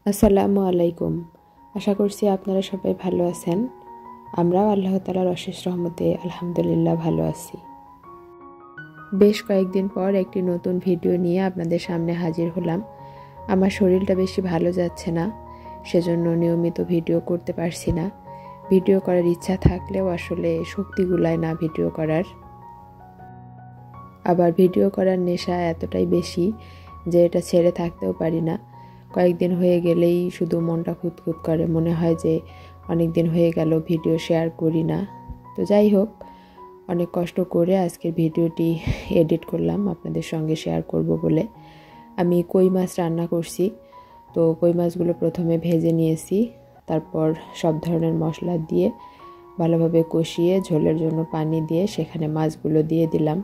আসসালামু আলাইকুম। আশা করছি আপনারা সবাই ভালো আছেন। আমরাও আল্লাহ তাআলার অশেষ রহমতে আলহামদুলিল্লাহ ভালো আছি। বেশ কয়েকদিন পর একটি নতুন ভিডিও নিয়ে আপনাদের সামনে হাজির হলাম। আমার শরীরটা বেশি ভালো যাচ্ছে না, সেজন্য নিয়মিত ভিডিও করতে পারছি না। ভিডিও করার ইচ্ছা থাকলেও আসলে শক্তি কুলায় না ভিডিও করার। আবার ভিডিও করার নেশা এতটাই বেশি যে এটা ছেড়ে থাকতেও পারি না। কয়েকদিন হয়ে গেলেই শুধু মনটা খুঁতখুত করে, মনে হয় যে অনেক দিন হয়ে গেল ভিডিও শেয়ার করি না। তো যাই হোক, অনেক কষ্ট করে আজকের ভিডিওটি এডিট করলাম আপনাদের সঙ্গে শেয়ার করব বলে। আমি কই মাছ রান্না করছি। তো কই মাছগুলো প্রথমে ভেজে নিয়েছি, তারপর সব ধরনের মশলা দিয়ে ভালোভাবে কষিয়ে ঝোলের জন্য পানি দিয়ে সেখানে মাছগুলো দিয়ে দিলাম।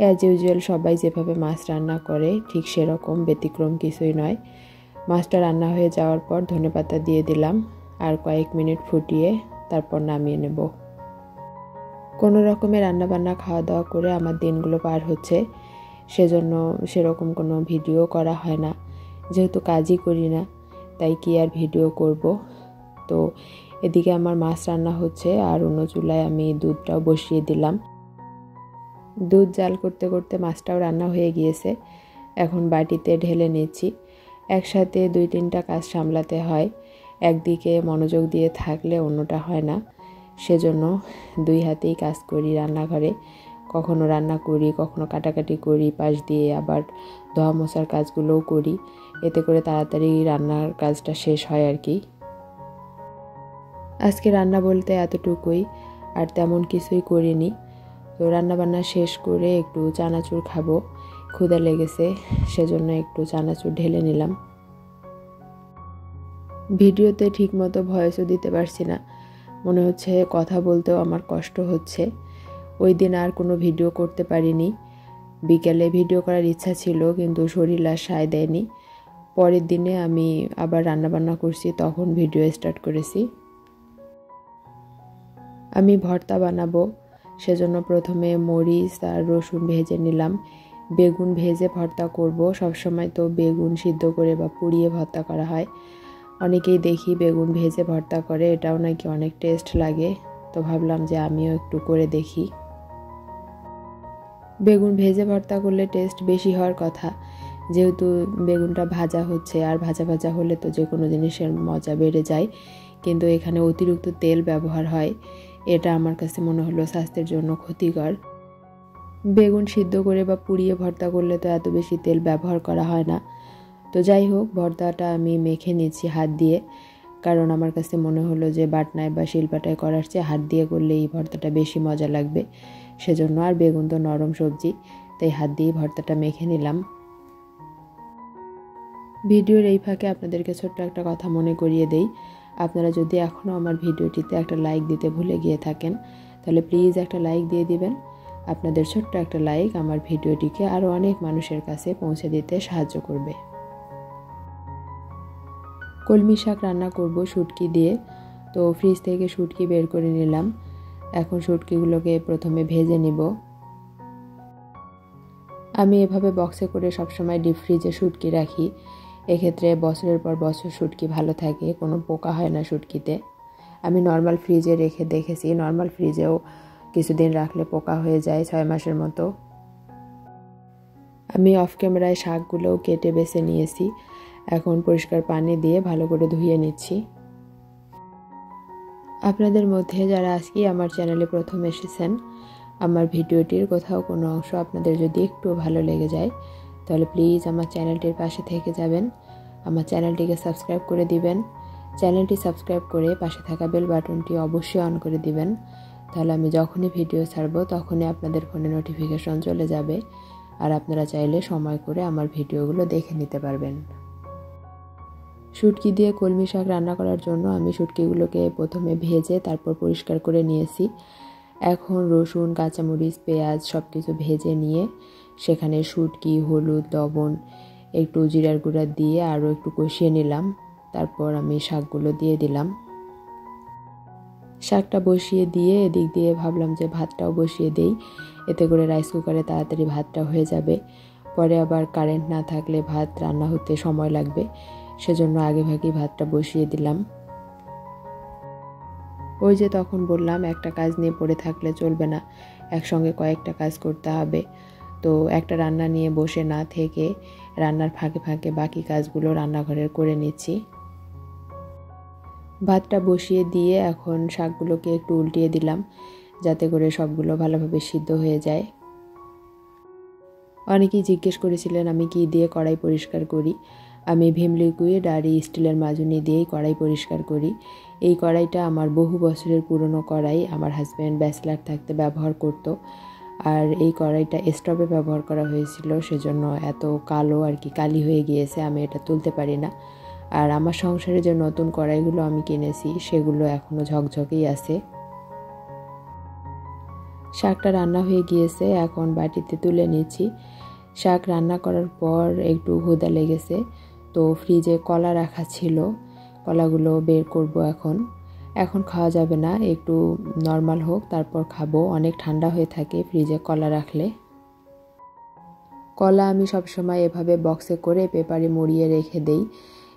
অ্যাজ ইউজুয়াল সবাই যেভাবে মাছ রান্না করে ঠিক সেরকম, ব্যতিক্রম কিছুই নয়। মাছটা রান্না হয়ে যাওয়ার পর ধনেপাতা দিয়ে দিলাম আর কয়েক মিনিট ফুটিয়ে তারপর নামিয়ে নেব। কোনো রকমে রান্নাবান্না খাওয়া দাওয়া করে আমার দিনগুলো পার হচ্ছে, সেজন্য সেরকম কোনো ভিডিও করা হয় না। যেহেতু কাজই করি না, তাই কি আর ভিডিও করব। তো এদিকে আমার মাছ রান্না হচ্ছে আর অন্য চুলায় আমি দুধটাও বসিয়ে দিলাম। দুধ জাল করতে করতে মাছটাও রান্না হয়ে গিয়েছে। এখন বাটিতে ঢেলে নিচ্ছি। একসাথে 2-3টা কাজ সামলাতে হয়, একদিকে মনোযোগ দিয়ে থাকলে অন্যটা হয় না। সেজন্য 2 হাতেই কাজ করি রান্নাঘরে। কখনো রান্না করি, কখনো কাটাকাটি করি, পাশ দিয়ে আবার ধোয়া মোছার কাজগুলোও করি। এতে করে তাড়াতাড়ি রান্নার কাজটা শেষ হয় আর কি। আজকে রান্না বলতে এতটুকুই, আর তেমন কিছুই করিনি। তো রান্নাবান্না শেষ করে একটু চানাচুর খাবো, ক্ষুধা লেগেছে, সেজন্য একটু চানাচুর ঢেলে নিলাম। ভিডিওতে ঠিকমতো ভয়েসও দিতে পারছি না, মনে হচ্ছে কথা বলতেও আমার কষ্ট হচ্ছে। ওই দিন আর কোনো ভিডিও করতে পারিনি। বিকেলে ভিডিও করার ইচ্ছা ছিল, কিন্তু শরীর আর সায় দেয়নি। পরের দিনে আমি আবার রান্নাবান্না করছি, তখন ভিডিও স্টার্ট করেছি। আমি ভর্তা বানাবো, সেজন্য প্রথমে মরিচ আর রসুন ভেজে নিলাম। বেগুন ভেজে ভর্তা করব। সবসময় তো বেগুন সিদ্ধ করে বা পুড়িয়ে ভর্তা করা হয়। অনেকেই দেখি বেগুন ভেজে ভর্তা করে, এটাও নাকি অনেক টেস্ট লাগে। তো ভাবলাম যে আমিও একটু করে দেখি। বেগুন ভেজে ভর্তা করলে টেস্ট বেশি হওয়ার কথা, যেহেতু বেগুনটা ভাজা হচ্ছে, আর ভাজা ভাজা হলে তো যে কোনো জিনিসের মজা বেড়ে যায়। কিন্তু এখানে অতিরিক্ত তেল ব্যবহার হয়, এটা আমার কাছে মনে হলো স্বাস্থ্যের জন্য ক্ষতিকর। বেগুন সিদ্ধ করে বা পুড়িয়ে ভর্তা করলে তো এত বেশি তেল ব্যবহার করা হয় না। তো যাই হোক, ভর্তাটা আমি মেখে নিচ্ছি হাত দিয়ে, কারণ আমার কাছে মনে হলো যে বাটনায় বা শিলপাটায় করার চেয়ে হাত দিয়ে করলে এই ভর্তাটা বেশি মজা লাগবে। সেজন্য, আর বেগুন তো নরম সবজি, তাই হাত দিয়ে ভর্তাটা মেখে নিলাম। ভিডিওর এই ফাঁকে আপনাদেরকে ছোট্ট একটা কথা মনে করিয়ে দেই। আপনারা যদি এখনও আমার ভিডিওটিতে একটা লাইক দিতে ভুলে গিয়ে থাকেন, তাহলে প্লিজ একটা লাইক দিয়ে দিবেন। আপনাদের ছোট্ট একটা লাইক আমার ভিডিওটিকে আরও অনেক মানুষের কাছে পৌঁছে দিতে সাহায্য করবে। কলমি শাক রান্না করব শুটকি দিয়ে। তো ফ্রিজ থেকে শুটকি বের করে নিলাম। এখন শুটকিগুলোকে প্রথমে ভেজে নিব। আমি এভাবে বক্সে করে সবসময় ডিপ ফ্রিজে শুটকি রাখি। এক্ষেত্রে বছরের পর বছর শুটকি ভালো থাকে, কোনো পোকা হয় না শুটকিতে। আমি নর্মাল ফ্রিজে রেখে দেখেছি, নর্মাল ফ্রিজেও কিছুদিন রাখলে পোকা হয়ে যায় 6 মাসের মতো। আমি অফ ক্যামেরায় শাকগুলোও কেটে বেছে নিয়েছি। এখন পরিষ্কার পানি দিয়ে ভালো করে ধুয়ে নিচ্ছি। আপনাদের মধ্যে যারা আজকে আমার চ্যানেলে প্রথম এসেছেন, আমার ভিডিওটির কোথাও কোনো অংশ আপনাদের যদি একটু ভালো লেগে যায়, তাহলে প্লিজ আমার চ্যানেলটির পাশে থেকে যাবেন, আমার চ্যানেলটিকে সাবস্ক্রাইব করে দিবেন। চ্যানেলটি সাবস্ক্রাইব করে পাশে থাকা বেল বাটনটি অবশ্যই অন করে দিবেন, তাহলে আমি যখনই ভিডিও ছাড়বো তখনই আপনাদের ফোনে নোটিফিকেশন চলে যাবে, আর আপনারা চাইলে সময় করে আমার ভিডিওগুলো দেখে নিতে পারবেন। শুটকি দিয়ে কলমি শাক রান্না করার জন্য আমি শুটকিগুলোকে প্রথমে ভেজে তারপর পরিষ্কার করে নিয়েছি। এখন রসুন, কাঁচামরিচ, পেঁয়াজ সব কিছু ভেজে নিয়ে সেখানে শুটকি, হলুদ, লবণ, একটু জিরার গুঁড়া দিয়ে আরও একটু কষিয়ে নিলাম। তারপর আমি শাকগুলো দিয়ে দিলাম। শাকটা বসিয়ে দিয়ে এদিক দিয়ে ভাবলাম যে ভাতটাও বসিয়ে দেই, এতে করে রাইস কুকারে তাড়াতাড়ি ভাতটা হয়ে যাবে। পরে আবার কারেন্ট না থাকলে ভাত রান্না হতে সময় লাগবে, সেজন্য আগেভাগেই ভাতটা বসিয়ে দিলাম। ওই যে তখন বললাম একটা কাজ নিয়ে পড়ে থাকলে চলবে না, একসঙ্গে কয়েকটা কাজ করতে হবে। তো একটা রান্না নিয়ে বসে না থেকে রান্নার ফাঁকে ফাঁকে বাকি কাজগুলো রান্নাঘরের করে নিচ্ছি। ভাতটা বসিয়ে দিয়ে এখন শাকগুলোকে একটু উল্টিয়ে দিলাম যাতে করে সবগুলো ভালোভাবে সিদ্ধ হয়ে যায়। অনেকেই জিজ্ঞেস করেছিলেন আমি কি দিয়ে কড়াই পরিষ্কার করি। আমি ভিম লিকুইড আর স্টিলের মাজুনি দিয়েই কড়াই পরিষ্কার করি। এই কড়াইটা আমার বহু বছরের পুরনো কড়াই, আমার হাজব্যান্ড ব্যাচেলার থাকতে ব্যবহার করত। আর এই কড়াইটা স্টোভে ব্যবহার করা হয়েছিল, সেজন্য এত কালো আর কি কালি হয়ে গিয়েছে, আমি এটা তুলতে পারি না। আর আমার সংসারে যে নতুন কড়াইগুলো আমি কিনেছি সেগুলো এখনও ঝকঝকেই আছে। শাকটা রান্না হয়ে গিয়েছে, এখন বাটিতে তুলে নিচ্ছি। শাক রান্না করার পর একটু ক্ষুধা লেগেছে, তো ফ্রিজে কলা রাখা ছিল, কলাগুলো বের করব। এখন খাওয়া যাবে না, একটু নর্মাল হোক তারপর খাবো, অনেক ঠান্ডা হয়ে থাকে ফ্রিজে কলা রাখলে। কলা আমি সবসময় এভাবে বক্সে করে পেপারে মুড়িয়ে রেখে দেই,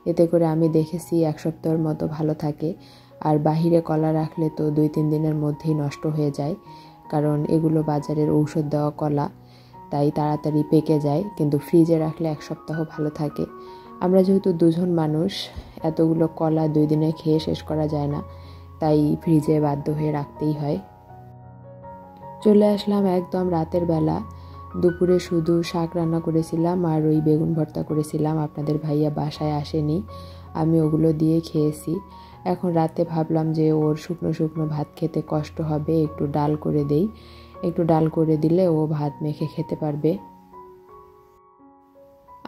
এতে করে আমি দেখেছি 1 সপ্তাহের মতো ভালো থাকে। আর বাহিরে কলা রাখলে তো 2-3 দিনের মধ্যেই নষ্ট হয়ে যায়, কারণ এগুলো বাজারের ঔষধ দেওয়া কলা, তাই তাড়াতাড়ি পেকে যায়। কিন্তু ফ্রিজে রাখলে 1 সপ্তাহ ভালো থাকে। আমরা যেহেতু 2 জন মানুষ, এতগুলো কলা 2 দিনে খেয়ে শেষ করা যায় না, তাই ফ্রিজে বাধ্য হয়ে রাখতেই হয়। চলে আসলাম একদম রাতের বেলা। দুপুরে শুধু শাক রান্না করেছিলাম আর ওই বেগুন ভর্তা করেছিলাম, আপনাদের ভাইয়া বাসায় আসেনি, আমি ওগুলো দিয়ে খেয়েছি। এখন রাতে ভাবলাম যে ওর শুকনো শুকনো ভাত খেতে কষ্ট হবে, একটু ডাল করে দেই। একটু ডাল করে দিলে ও ভাত মেখে খেতে পারবে।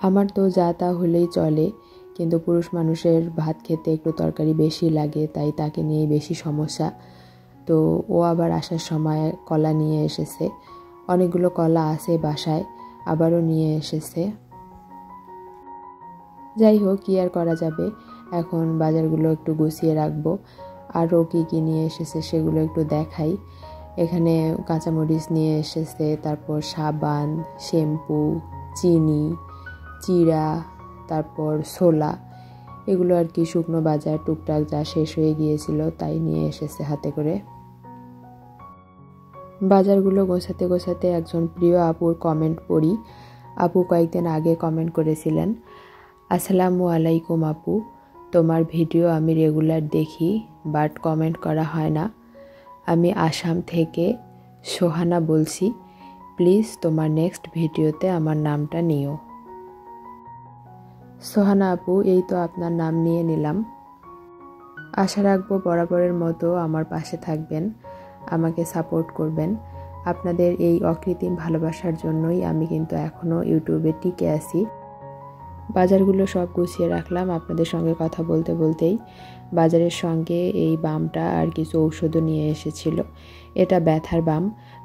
আমার তো যা তা হলেই চলে, কিন্তু পুরুষ মানুষের ভাত খেতে একটু তরকারি বেশি লাগে, তাই তাকে নিয়েই বেশি সমস্যা। তো ও আবার আসার সময় কলা নিয়ে এসেছে, অনেকগুলো কলা আছে বাসায়, আবারও নিয়ে এসেছে। যাই হোক, কি আর করা যাবে, এখন বাজারগুলো একটু গুছিয়ে রাখবো। আরও কি নিয়ে এসেছে সেগুলো একটু দেখাই। এখানে কাঁচামরিচ নিয়ে এসেছে, তারপর সাবান, শ্যাম্পু, চিনি, চিড়া, তারপর ছোলা, এগুলো আর কি শুকনো বাজার, টুকটাক যা শেষ হয়ে গিয়েছিল তাই নিয়ে এসেছে হাতে করে। বাজারগুলো গোছাতে গোছাতে একজন প্রিয় আপুর কমেন্ট পড়ি। আপু কয়েকদিন আগে কমেন্ট করেছিলেন, আসসালামু আলাইকুম আপু, তোমার ভিডিও আমি রেগুলার দেখি, বাট কমেন্ট করা হয় না। আমি আসাম থেকে সোহানা বলছি, প্লিজ তোমার নেক্সট ভিডিওতে আমার নামটা নিও। সোহানা আপু, এই তো আপনার নাম নিয়ে নিলাম। আশা রাখবো বরাবরের মতো আমার পাশে থাকবেন, আমাকে সাপোর্ট করবেন। আপনাদের এই অকৃত্রিম ভালোবাসার জন্যই আমি কিন্তু এখনও ইউটিউবে টিকে আছি। বাজারগুলো সব গুছিয়ে রাখলাম আপনাদের সঙ্গে কথা বলতে বলতেই। বাজারের সঙ্গে এই বামটা আর কিছু ঔষধও নিয়ে এসেছিল। এটা ব্যথার বাম,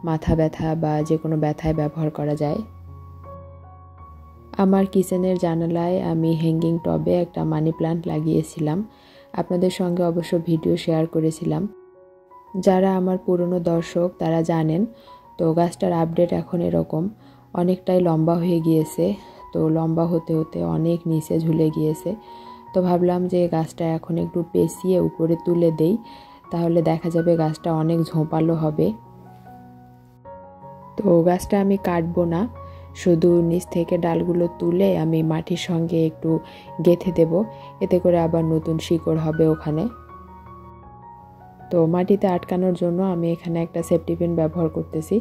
মাথা ব্যথা বা যে কোনো ব্যথায় ব্যবহার করা যায়। আমার কিচেনের জানালায় আমি হ্যাঙ্গিং টবে একটা মানি প্লান্ট লাগিয়েছিলাম, আপনাদের সঙ্গে অবশ্য ভিডিও শেয়ার করেছিলাম। যারা আমার পুরনো দর্শক তারা জানেন। তো গাছটার আপডেট এখন এরকম, অনেকটাই লম্বা হয়ে গিয়েছে, তো লম্বা হতে হতে অনেক নিচে ঝুলে গিয়েছে। তো ভাবলাম যে গাছটা এখন একটু পেঁচিয়ে উপরে তুলে দেই, তাহলে দেখা যাবে গাছটা অনেক ঝোঁপালো হবে। তো গাছটা আমি কাটবো না, শুধু নিচ থেকে ডালগুলো তুলে আমি মাটির সঙ্গে একটু গেঁথে দেব, এতে করে আবার নতুন শিকড় হবে ওখানে। তো মাটিতে আটকানোর জন্য আমি এখানে একটা সেফটি পিন ব্যবহার করতেছি।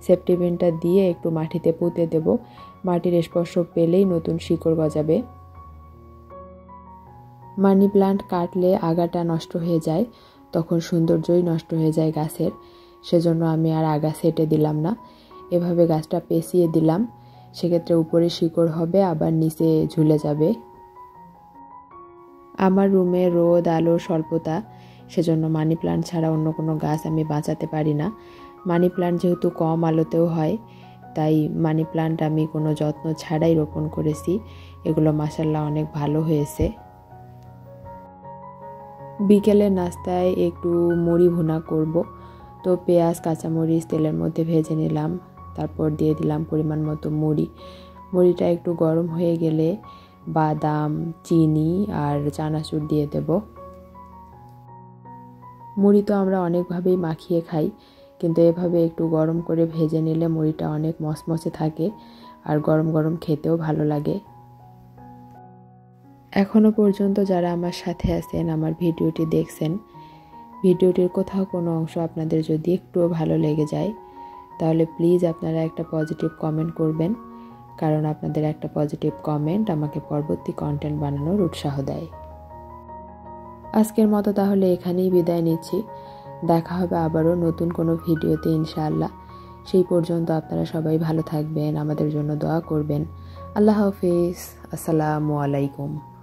সেফটি পিনটা দিয়ে একটু মাটিতে পুঁতে দেব, মাটির স্পর্শ পেলেই নতুন শিকড় গজাবে। মানি প্লান্ট কাটলে আগাটা নষ্ট হয়ে যায়, তখন সৌন্দর্যই নষ্ট হয়ে যায় গাছের, সেজন্য আমি আর আগা সেটে দিলাম না, এভাবে গাছটা পেঁচিয়ে দিলাম। সেক্ষেত্রে উপরে শিকড় হবে, আবার নিচে ঝুলে যাবে। আমার রুমে রোদ আলোর স্বল্পতা, সেজন্য মানি প্লান্ট ছাড়া অন্য কোনো গাছ আমি বাঁচাতে পারি না। মানি প্লান্ট যেহেতু কম আলোতেও হয়, তাই মানি প্লান্ট আমি কোনো যত্ন ছাড়াই রোপণ করেছি। এগুলো মাশাআল্লাহ অনেক ভালো হয়েছে। বিকেলের নাস্তায় একটু মুড়ি ভুনা করব, তো পেঁয়াজ কাঁচামরিচ তেলের মধ্যে ভেজে নিলাম, তারপর দিয়ে দিলাম পরিমাণ মতো মুড়ি। মুড়িটা একটু গরম হয়ে গেলে বাদাম, চিনি আর চানাচুর দিয়ে দেব। মুড়ি তো আমরা অনেকভাবেই মাখিয়ে খাই, কিন্তু এভাবে একটু গরম করে ভেজে নিলে মুড়িটা অনেক মচমচে থাকে আর গরম গরম খেতেও ভালো লাগে। এখনও পর্যন্ত যারা আমার সাথে আছেন, আমার ভিডিওটি দেখছেন, ভিডিওটির কোথাও কোনো অংশ আপনাদের যদি একটুও ভালো লেগে যায়, তাহলে প্লিজ আপনারা একটা পজিটিভ কমেন্ট করবেন, কারণ আপনাদের একটা পজিটিভ কমেন্ট আমাকে পরবর্তী কন্টেন্ট বানানোর উৎসাহ দেয়। আজকের মতো তাহলে এখানেই বিদায় নিচ্ছি। দেখা হবে আবারও নতুন কোনো ভিডিওতে ইনশাআল্লাহ। সেই পর্যন্ত আপনারা সবাই ভালো থাকবেন, আমাদের জন্য দোয়া করবেন। আল্লাহ হাফেজ। আসসালামু আলাইকুম।